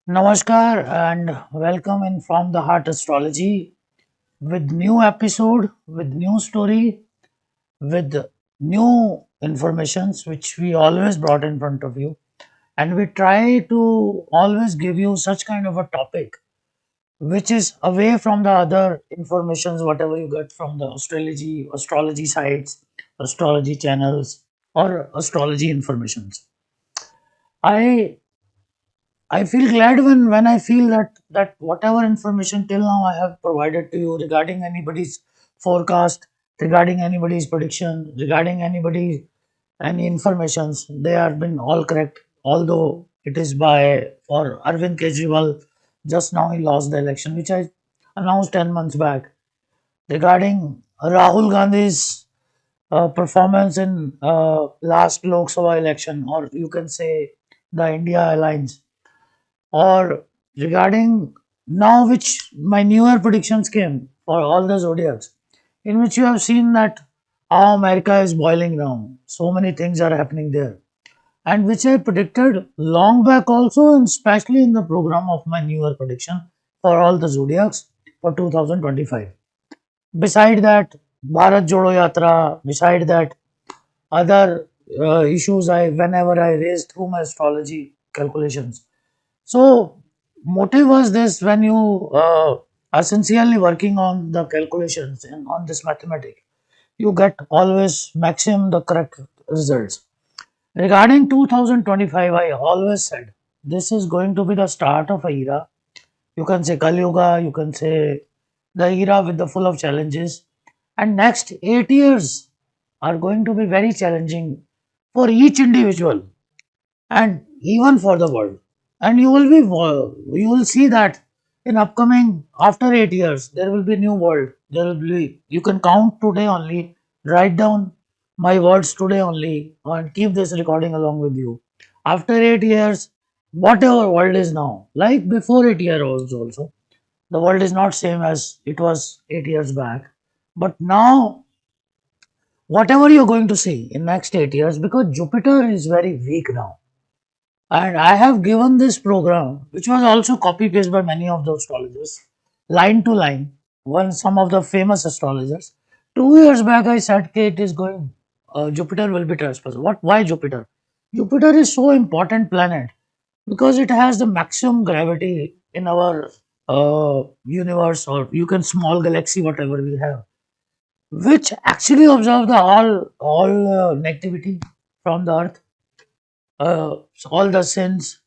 Namaskar and welcome in from the Heart Astrology with new episode, with new story, with new informations which we always brought in front of you. And we try to always give you such kind of a topic which is away from the other informations, whatever you get from the astrology sites, astrology channels, or astrology informations. I I feel glad when I feel that whatever information till now I have provided to you regarding anybody's forecast, regarding anybody's prediction, regarding any informations, they have been all correct. Although it is by for Arvind Kejriwal, just now he lost the election, which I announced 10 months back. Regarding Rahul Gandhi's performance in last Lok Sabha election, or you can say the India Alliance, or regarding now which my newer predictions came for all the zodiacs, in which you have seen that how America is boiling down. So many things are happening there. And which I predicted long back also, and especially in the program of my newer prediction for all the zodiacs for 2025. Beside that, Bharat Jodo Yatra, beside that, other issues I whenever I raised through my astrology calculations. So, motive was this: when you are sincerely working on the calculations and on this mathematics, you get always maximum the correct results. Regarding 2025, I always said this is going to be the start of a era. You can say Kali Yuga, you can say the era with the full of challenges. And next 8 years are going to be very challenging for each individual and even for the world. And you will see that in upcoming after 8 years there will be new world. There will be you can count today only, write down my words today only, and keep this recording along with you. After 8 years, whatever world is now, like before 8 years also, the world is not same as it was 8 years back. But now whatever you're going to see in next 8 years, because Jupiter is very weak now, and I have given this program, which was also copy paste by many of the astrologers, line to line. One some of the famous astrologers. 2 years back, I said, "Okay, it is going. Jupiter will be trespass." What? Why Jupiter? Jupiter is so important planet because it has the maximum gravity in our universe, or you can small galaxy, whatever we have, which actually observe the all negativity from the Earth, all the sins,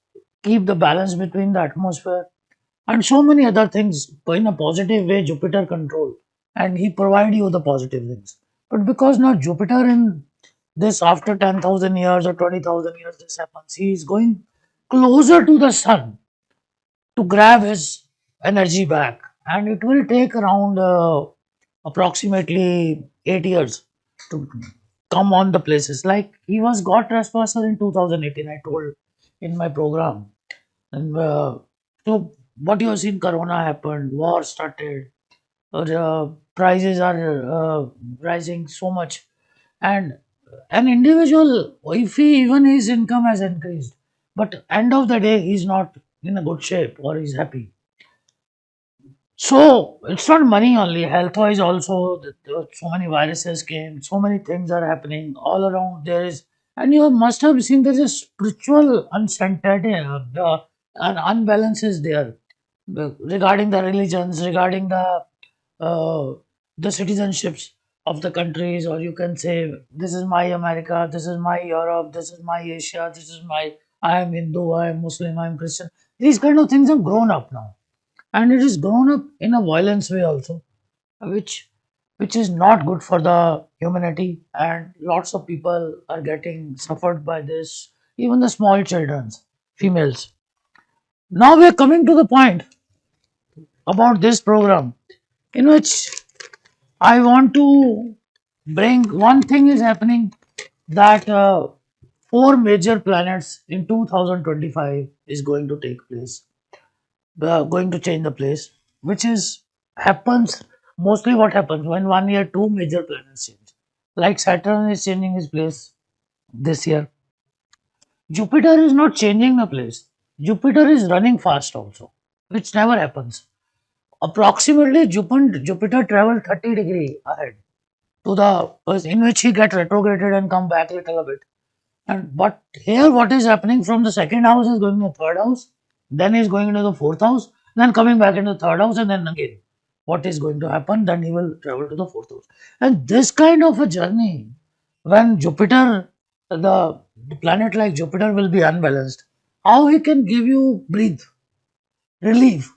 keep the balance between the atmosphere, and so many other things in a positive way. Jupiter control, and he provide you the positive things. But because now Jupiter in this after 10,000 years or 20,000 years this happens, he is going closer to the sun to grab his energy back, and it will take around approximately 8 years to come on the places. Like he was got trespasser in 2018, I told in my program. And so what you have seen, Corona happened, war started, prices are rising so much, and an individual, if he even his income has increased, but end of the day he's not in a good shape or he's happy. So it's not money only. Health wise also, so many viruses came, so many things are happening all around. There is, and you must have seen there is a spiritual uncertainty, an unbalance is there regarding the religions, regarding uh, the citizenships of the countries, or you can say this is my America, this is my Europe, this is my Asia, this is my I am Hindu, I am Muslim, I am Christian. These kind of things have grown up now, and it is grown up in a violence way also, which which is not good for the humanity, and lots of people are getting suffered by this, even the small children's females. Now we are coming to the point about this program, in which I want to bring one thing is happening, that four major planets in 2025 is going to take place, going to change the place, which is happens mostly. What happens when 1 year two major planets change, like Saturn is changing his place this year. Jupiter is not changing the place. Jupiter is running fast also, which never happens. Approximately Jupiter traveled 30 degree ahead to the in which he get retrograded and come back little bit. And but here what is happening from the second house is going to the third house, then he's going into the fourth house, then coming back into the third house, and then again. What is going to happen? Then he will travel to the fourth house. And this kind of a journey, when Jupiter, the planet like Jupiter will be unbalanced, how he can give you breathe, relief,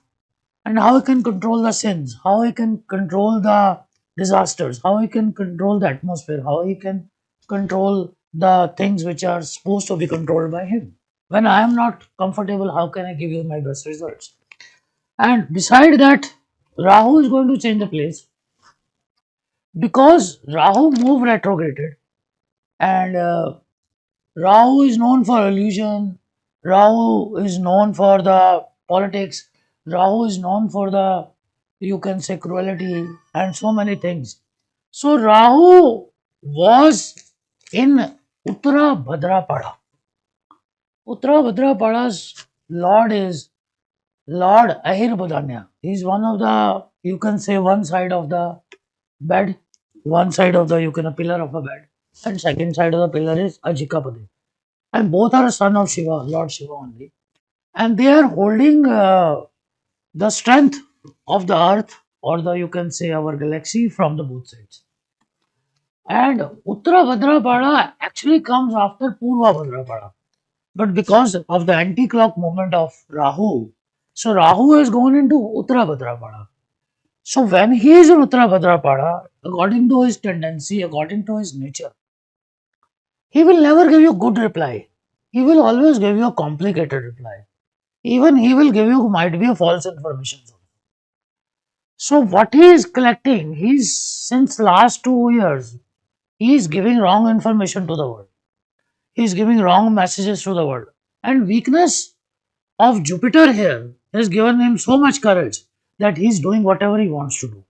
and how he can control the sins, how he can control the disasters, how he can control the atmosphere, how he can control the things which are supposed to be controlled by him. When I am not comfortable, how can I give you my best results? And beside that, Rahu is going to change the place because Rahu moved retrograded, and Rahu is known for illusion. Rahu is known for the politics. Rahu is known for the, you can say, cruelty and so many things. So Rahu was in Uttara Bhadrapada. Uttara Bhadrapada's Lord is Lord Ahirbudanya. He's one of the, you can say, one side of the bed, one side of the, you can, a pillar of a bed, and second side of the pillar is Ajikapade. And both are a son of Shiva, Lord Shiva only. And they are holding the strength of the earth, or the, you can say, our galaxy from the both sides. And Uttara Bhadrapada actually comes after Purva Bhadrapada. But because of the anti-clock movement of Rahu, so Rahu has gone into Uttara Bhadrapada. So when he is in Uttara Bhadrapada, according to his tendency, according to his nature, he will never give you good reply. He will always give you a complicated reply. Even he will give you might be a false information. So what he is collecting, he's since last 2 years, he is giving wrong information to the world. He is giving wrong messages to the world. And weakness of Jupiter here has given him so much courage that he is doing whatever he wants to do.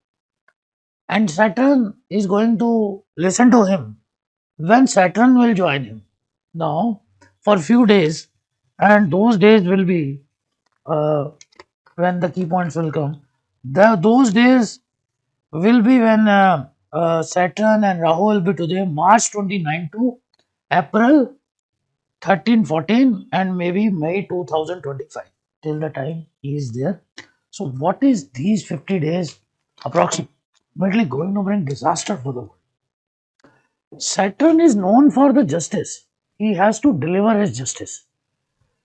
And Saturn is going to listen to him when Saturn will join him. Now, for few days, and those days will be uh, when the key points will come. Those days will be when Saturn and Rahu will be today, March 29 to April 13, 14, and maybe May 2025. Till the time he is there. So, what is these 50 days approximately going to bring disaster for the world? Saturn is known for the justice. He has to deliver his justice.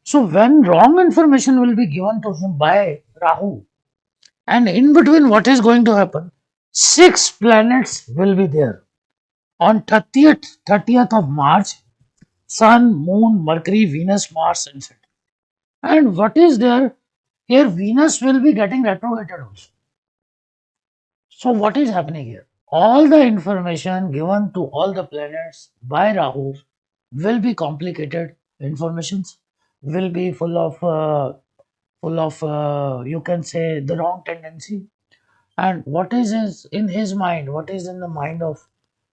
So, when wrong information will be given to him by Rahu, and in between, what is going to happen? Six planets will be there. On 30th of March, Sun, Moon, Mercury, Venus, Mars, and Saturn. And what is there? Here, Venus will be getting retrograded also. So, what is happening here? All the information given to all the planets by Rahu will be complicated informations, will be full of you can say the wrong tendency. And what is in his mind, what is in the mind of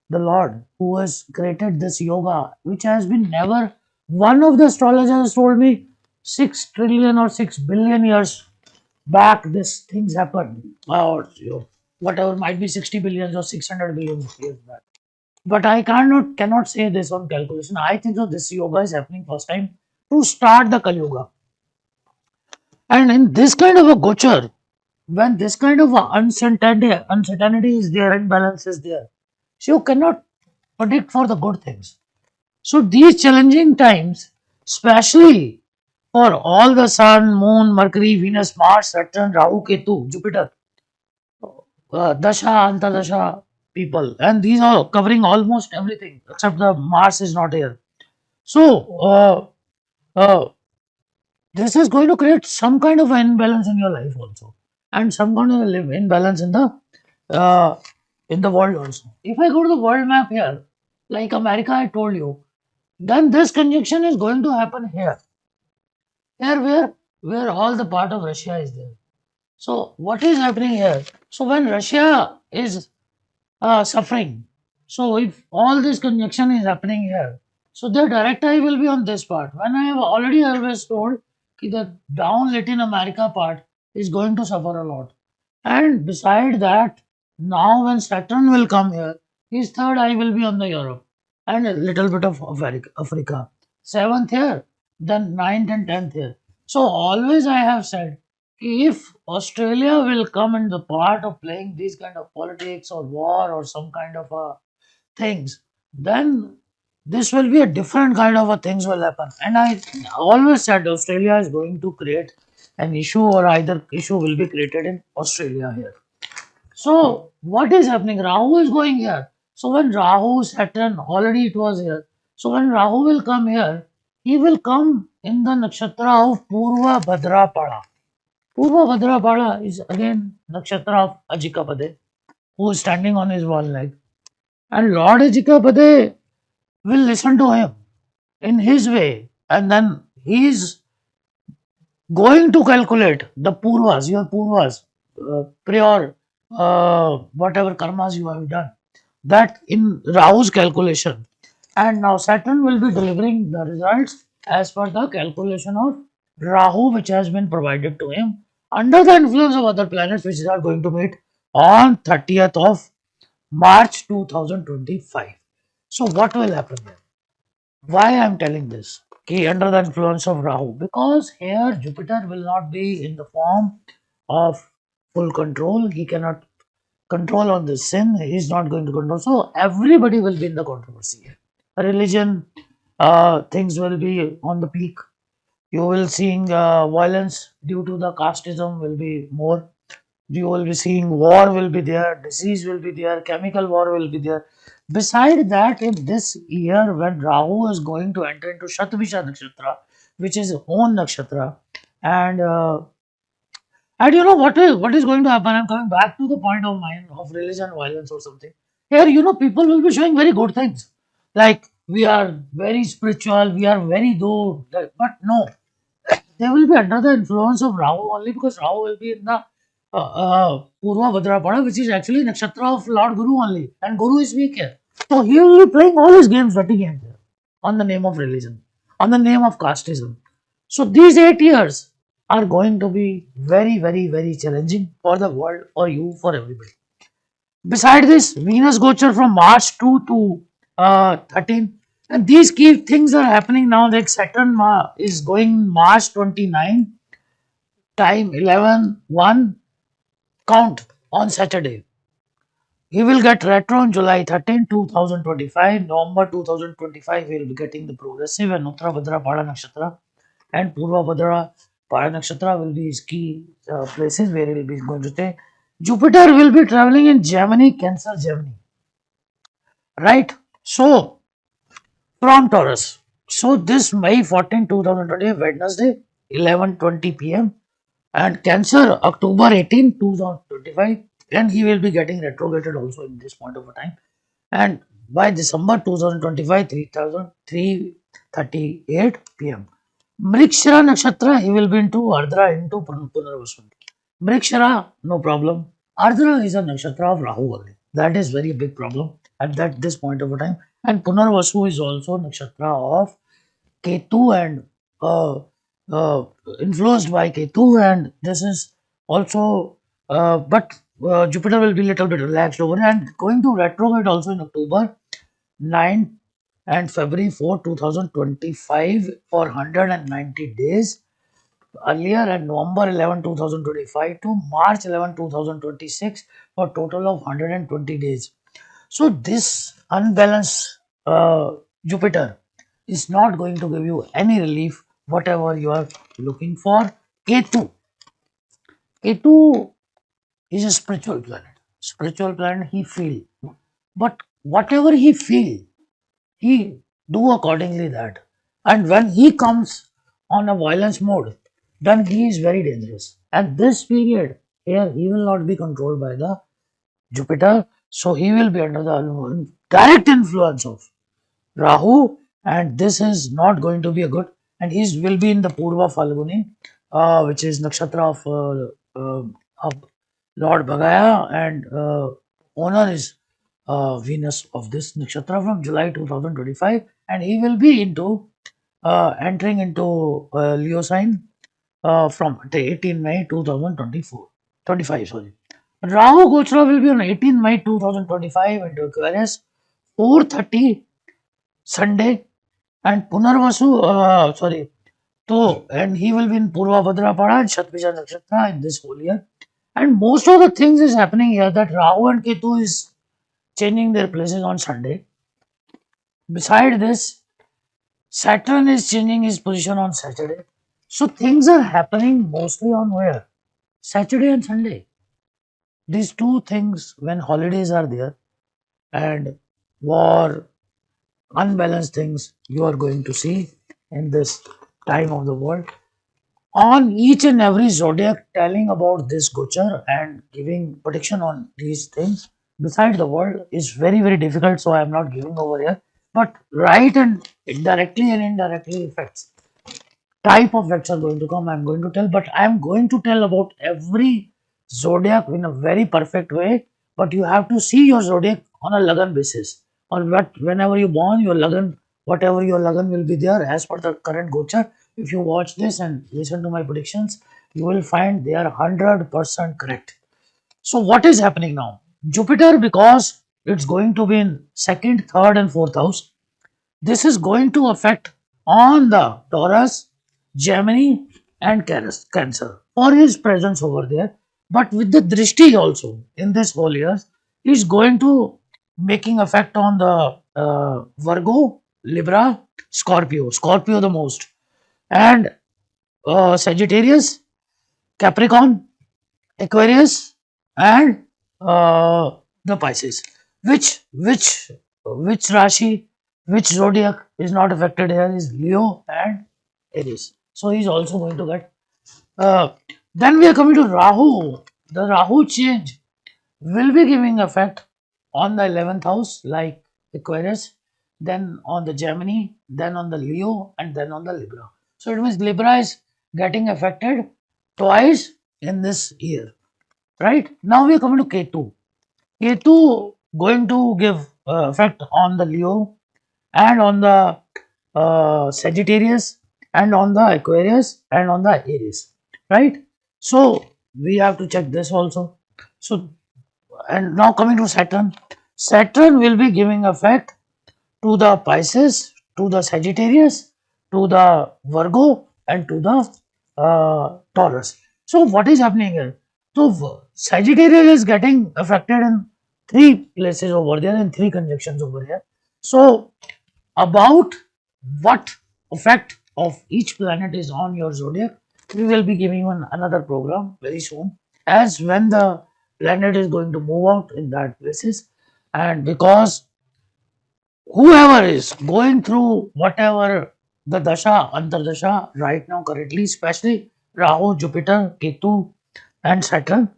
the Lord who has created this yoga, which has been never, one of the astrologers told me 6 trillion or 6 billion years back, this things happened, or whatever might be 60 billion or 600 billion years back. But I cannot say this on calculation. I think so. This yoga is happening first time to start the Kali Yuga. And in this kind of a gochar, when this kind of a uncertainty is there, imbalance is there, so you cannot predict for the good things. So these challenging times, especially for all the Sun, Moon, Mercury, Venus, Mars, Saturn, Rahu, Ketu, Jupiter, Dasha, Antardasha people, and these are covering almost everything except the Mars is not here. So uh, this is going to create some kind of imbalance in your life also, and some kind of imbalance uh, in the world also. If I go to the world map here, like America, I told you, then this conjunction is going to happen here, where all the part of Russia is there. So what is happening here? So when Russia is suffering, so if all this conjunction is happening here, so the direct eye will be on this part. When I have already always told, the down Latin America part is going to suffer a lot. And beside that, now when Saturn will come here, his third eye will be on the Europe and a little bit of Africa. Seventh here, then ninth and tenth here. So always I have said, if Australia will come in the part of playing these kind of politics or war or some kind of things, then this will be a different kind of a things will happen. And I always said Australia is going to create an issue or either issue will be created in Australia here. So what is happening? Rahu is going here. So when Rahu, Saturn, already it was here. So when Rahu will come here, he will come in the nakshatra of Purva Bhadrapada. Purva Bhadrapada is again nakshatra of Ajikapade, who is standing on his one leg. And Lord Ajikapade will listen to him in his way, and then he is going to calculate the purvas, your purvas, prior, whatever karmas you have done, that in Rahu's calculation. And now Saturn will be delivering the results as per the calculation of Rahu, which has been provided to him under the influence of other planets, which are going to meet on 30th of March 2025. So, what will happen here? Why I am telling this? Okay, under the influence of Rahu, because here Jupiter will not be in the form of full control. He cannot control on the sin. He is not going to control. So everybody will be in the controversy here. Religion, things will be on the peak. You will seeing violence due to the casteism will be more. You will be seeing war will be there, disease will be there, chemical war will be there. Beside that, in this year, when Rahu is going to enter into Shatvisha Nakshatra, which is own nakshatra, and you know what is going to happen? I'm coming back to the point of mine of religion, violence, or something. Here, people will be showing very good things, like we are very spiritual, we are very though, but no, they will be under the influence of Rahu only because Rahu will be in the Purva Bhadrapada, which is actually nakshatra of Lord Guru only, and Guru is weak here. So he will be playing all his games, dirty games here, on the name of religion, on the name of casteism. So these 8 years are going to be very, very, very challenging for the world, for you, for everybody. Beside this, Venus Gochar from March 2 to 13. And these key things are happening now. Like Saturn is going March 29, time 11:1, count on Saturday. He will get retro on July 13, 2025. November 2025, he will be getting the progressive and Uttar Bhadra Pada Nakshatra and Purva Bhadra Pada Nakshatra will be his key places where he will be going to stay. Jupiter will be traveling in Gemini, Cancer, Gemini. Right? So, from Taurus. So, this May 14, 2020, Wednesday, 11:20 p.m. and Cancer, October 18, 2025, and he will be getting retrograded also in this point of a time. And by December 2025, 3:38 p.m. Mrikshira Nakshatra, he will be into Ardra into Punarvasu. Mrikshira, no problem. Ardra is a nakshatra of Rahu only. That is very big problem at this point of a time. And Punarvasu is also nakshatra of Ketu and uh, uh, influenced by Ketu, and this is also, but Jupiter will be little bit relaxed over and going to retrograde also in October 9 and February 4, 2025 for 190 days earlier, and November 11, 2025 to March 11, 2026 for total of 120 days. So this unbalanced Jupiter is not going to give you any relief whatever you are looking for. Ketu. Ketu is a spiritual planet. Spiritual planet, he feel. But whatever he feel, he do accordingly that. And when he comes on a violence mode, then he is very dangerous. At this period, here he will not be controlled by the Jupiter, so he will be under the direct influence of Rahu, and this is not going to be a good. And he will be in the Purva Falguni, which is nakshatra of Lord Bhagaya, and owner is Venus of this nakshatra from July 2025, and he will be into entering into Leo sign from 18 May 2024, 25, sorry. Rahu Gochara will be on 18 May 2025 into Aquarius, 4:30 Sunday, and Punarvasu, sorry, so, and he will be in Purva Bhadrapada and Shatbija Nakshatra in this whole year. And most of the things is happening here that Rahu and Ketu is changing their places on Sunday. Beside this, Saturn is changing his position on Saturday. So things are happening mostly on where? Saturday and Sunday. These two things when holidays are there and war, unbalanced things you are going to see in this time of the world. On each and every zodiac telling about this Gochar and giving prediction on these things beside the world is very, very difficult. So I am not giving over here. But right and directly and indirectly effects. Type of effects are going to come. I am going to tell, but I am going to tell about every zodiac in a very perfect way. But you have to see your zodiac on a Lagan basis. On what whenever you born, your Lagan, whatever your Lagan will be there as per the current Gochar. If you watch this and listen to my predictions, you will find they are 100% correct. So what is happening now? Jupiter, because it's going to be in second, third, and fourth house, this is going to affect on the Taurus, Gemini, and Cancer for his presence over there. But with the Drishti also in this whole year is going to making effect on the Virgo, Libra, Scorpio the most, and Sagittarius, Capricorn, Aquarius, and the Pisces. Which Rashi, which zodiac is not affected here is Leo and Aries. So he's also going to get. Uh, then we are coming to Rahu. The Rahu change will be giving effect on the 11th house, like Aquarius, then on the Gemini, then on the Leo, and then on the Libra. So it means Libra is getting affected twice in this year. Right now we are coming to Ketu. Ketu going to give effect on the Leo and on the Sagittarius and on the Aquarius and on the Aries. Right. So we have to check this also. So and now coming to Saturn. Saturn will be giving effect to the Pisces, to the Sagittarius, to the Virgo, and to the Taurus. So, what is happening here? So, Sagittarius is getting affected in three places over there, in three conjunctions over here. So, about what effect of each planet is on your zodiac, we will be giving one another program very soon, as when the planet is going to move out in that places, and because whoever is going through whatever the dasha, antardasha right now currently, especially Rahu, Jupiter, Ketu and Saturn,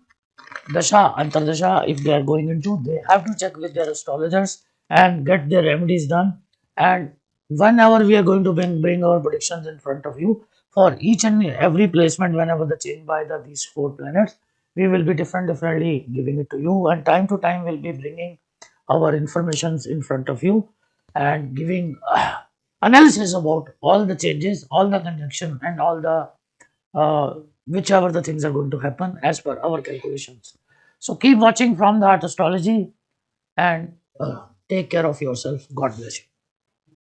dasha, antardasha, if they are going into, they have to check with their astrologers and get their remedies done. And whenever we are going to bring our predictions in front of you for each and every placement, whenever the change by these four planets, we will be differently giving it to you, and time to time we'll be bringing our informations in front of you and giving analysis about all the changes, all the conjunction, and all the whichever the things are going to happen as per our calculations. So keep watching from the Heart Astrology and take care of yourself. God bless you.